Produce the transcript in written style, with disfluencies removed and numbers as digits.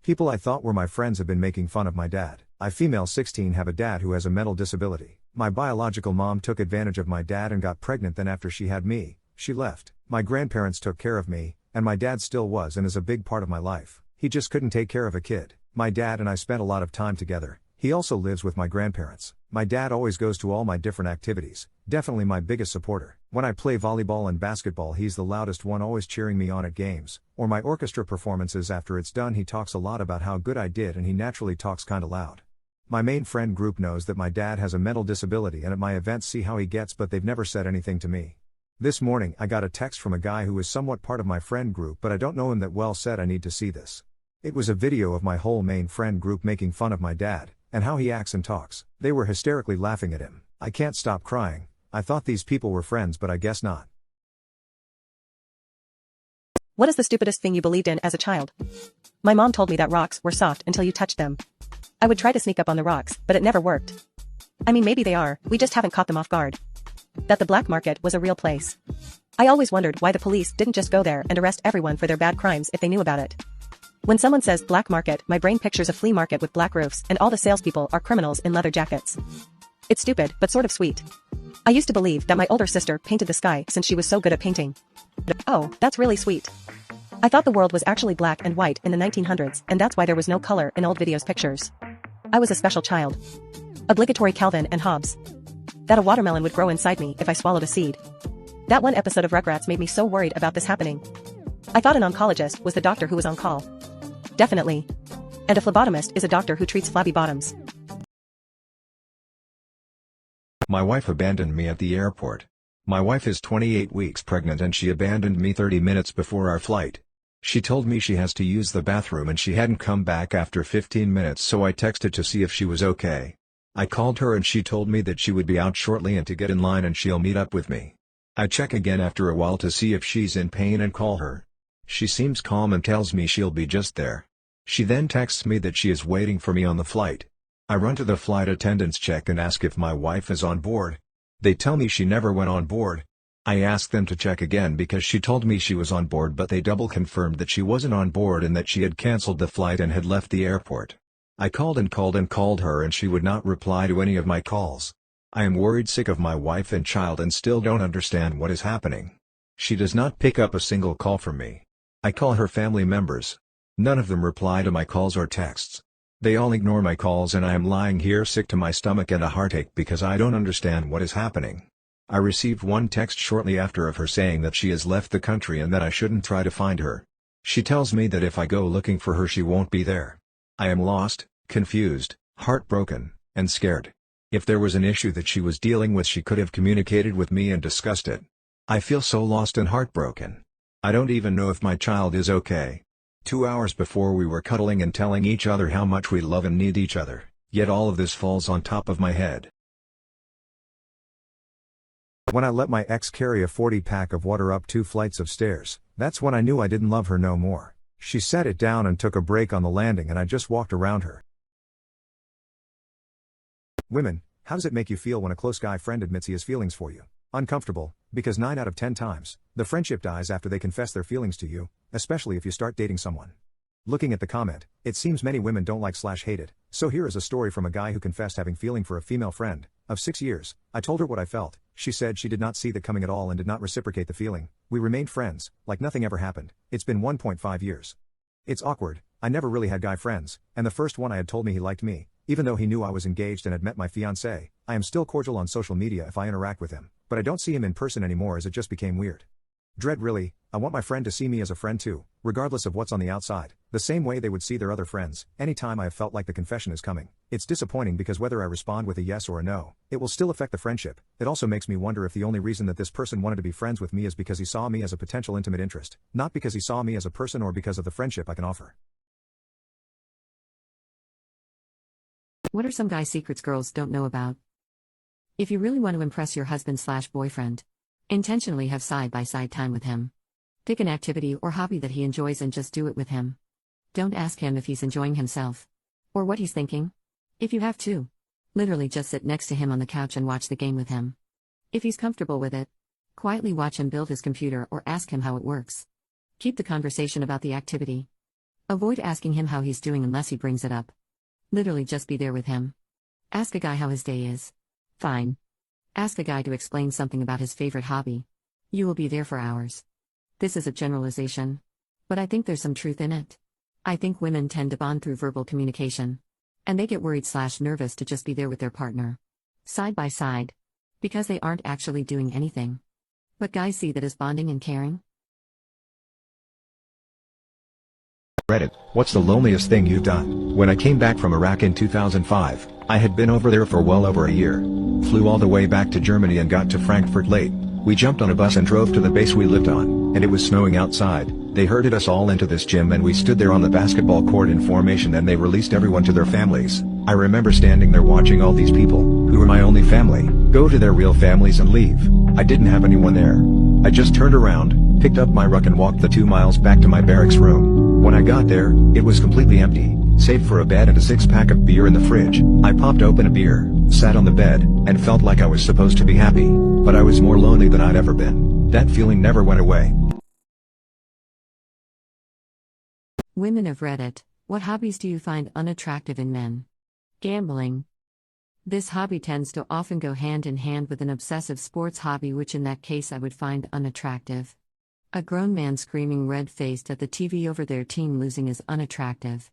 People I thought were my friends have been making fun of my dad. I female 16 have a dad who has a mental disability. My biological mom took advantage of my dad and got pregnant, then after she had me, she left. My grandparents took care of me, and my dad still was and is a big part of my life. He just couldn't take care of a kid. My dad and I spent a lot of time together. He also lives with my grandparents. My dad always goes to all my different activities, definitely my biggest supporter. When I play volleyball and basketball, he's the loudest one, always cheering me on at games, or my orchestra performances. After it's done, he talks a lot about how good I did, and he naturally talks kinda loud. My main friend group knows that my dad has a mental disability, and at my events see how he gets, but they've never said anything to me. This morning I got a text from a guy who is somewhat part of my friend group, but I don't know him that well, said I need to see this. It was a video of my whole main friend group making fun of my dad, and how he acts and talks. They were hysterically laughing at him. I can't stop crying. I thought these people were friends, but I guess not. What is the stupidest thing you believed in as a child? My mom told me that rocks were soft until you touched them. I would try to sneak up on the rocks, but it never worked. I mean, maybe they are, we just haven't caught them off guard. That the black market was a real place. I always wondered why the police didn't just go there and arrest everyone for their bad crimes if they knew about it. When someone says black market, my brain pictures a flea market with black roofs and all the salespeople are criminals in leather jackets. It's stupid, but sort of sweet. I used to believe that my older sister painted the sky since she was so good at painting. Oh, that's really sweet. I thought the world was actually black and white in the 1900s, and that's why there was no color in old videos pictures. I was a special child. Obligatory Calvin and Hobbes. That a watermelon would grow inside me if I swallowed a seed. That one episode of Rugrats made me so worried about this happening. I thought an oncologist was the doctor who was on call. Definitely. And a phlebotomist is a doctor who treats flabby bottoms. My wife abandoned me at the airport. My wife is 28 weeks pregnant and she abandoned me 30 minutes before our flight. She told me she has to use the bathroom and she hadn't come back after 15 minutes, so I texted to see if she was okay. I called her and she told me that she would be out shortly and to get in line and she'll meet up with me. I check again after a while to see if she's in pain and call her. She seems calm and tells me she'll be just there. She then texts me that she is waiting for me on the flight. I run to the flight attendants check and ask if my wife is on board. They tell me she never went on board. I ask them to check again because she told me she was on board, but they double confirmed that she wasn't on board and that she had cancelled the flight and had left the airport. I called and called her and she would not reply to any of my calls. I am worried sick of my wife and child and still don't understand what is happening. She does not pick up a single call from me. I call her family members. None of them reply to my calls or texts. They all ignore my calls and I am lying here sick to my stomach and a heartache because I don't understand what is happening. I received one text shortly after of her saying that she has left the country and that I shouldn't try to find her. She tells me that if I go looking for her she won't be there. I am lost, confused, heartbroken, and scared. If there was an issue that she was dealing with, she could have communicated with me and discussed it. I feel so lost and heartbroken. I don't even know if my child is okay. 2 hours before we were cuddling and telling each other how much we love and need each other, yet all of this falls on top of my head. When I let my ex carry a 40-pack of water up 2 flights of stairs, that's when I knew I didn't love her no more. She set it down and took a break on the landing and I just walked around her. Women, how does it make you feel when a close guy friend admits he has feelings for you? Uncomfortable, because 9 out of 10 times, the friendship dies after they confess their feelings to you, especially if you start dating someone. Looking at the comment, it seems many women don't like/hate it, so here is a story from a guy who confessed having feeling for a female friend, of 6 years. I told her what I felt. She said she did not see that coming at all and did not reciprocate the feeling. We remained friends, like nothing ever happened. It's been 1.5 years. It's awkward, I never really had guy friends, and the first one I had told me he liked me, even though he knew I was engaged and had met my fiancée. I am still cordial on social media if I interact with him, but I don't see him in person anymore as it just became weird. Dread, really, I want my friend to see me as a friend too, regardless of what's on the outside, the same way they would see their other friends. Anytime I have felt like the confession is coming, it's disappointing because whether I respond with a yes or a no, it will still affect the friendship. It also makes me wonder if the only reason that this person wanted to be friends with me is because he saw me as a potential intimate interest, not because he saw me as a person or because of the friendship I can offer. What are some guy secrets girls don't know about? If you really want to impress your husband/boyfriend, intentionally have side-by-side time with him. Pick an activity or hobby that he enjoys and just do it with him. Don't ask him if he's enjoying himself or what he's thinking. If you have to, literally just sit next to him on the couch and watch the game with him. If he's comfortable with it, quietly watch him build his computer or ask him how it works. Keep the conversation about the activity. Avoid asking him how he's doing unless he brings it up. Literally just be there with him. Ask a guy how his day is. Fine. Ask a guy to explain something about his favorite hobby. You will be there for hours. This is a generalization. But I think there's some truth in it. I think women tend to bond through verbal communication. And they get worried/nervous to just be there with their partner. Side by side. Because they aren't actually doing anything. But guys see that as bonding and caring. Reddit, what's the loneliest thing you've done? When I came back from Iraq in 2005, I had been over there for well over a year. Flew all the way back to Germany and got to Frankfurt late. We jumped on a bus and drove to the base we lived on, and it was snowing outside. They herded us all into this gym and we stood there on the basketball court in formation and they released everyone to their families. I remember standing there watching all these people, who were my only family, go to their real families and leave. I didn't have anyone there. I just turned around, picked up my ruck and walked the 2 miles back to my barracks room. When I got there, it was completely empty, save for a bed and a 6-pack of beer in the fridge. I popped open a beer, sat on the bed, and felt like I was supposed to be happy. But I was more lonely than I'd ever been. That feeling never went away. Women of Reddit, what hobbies do you find unattractive in men? Gambling. This hobby tends to often go hand in hand with an obsessive sports hobby, which in that case I would find unattractive. A grown man screaming red-faced at the TV over their team losing is unattractive.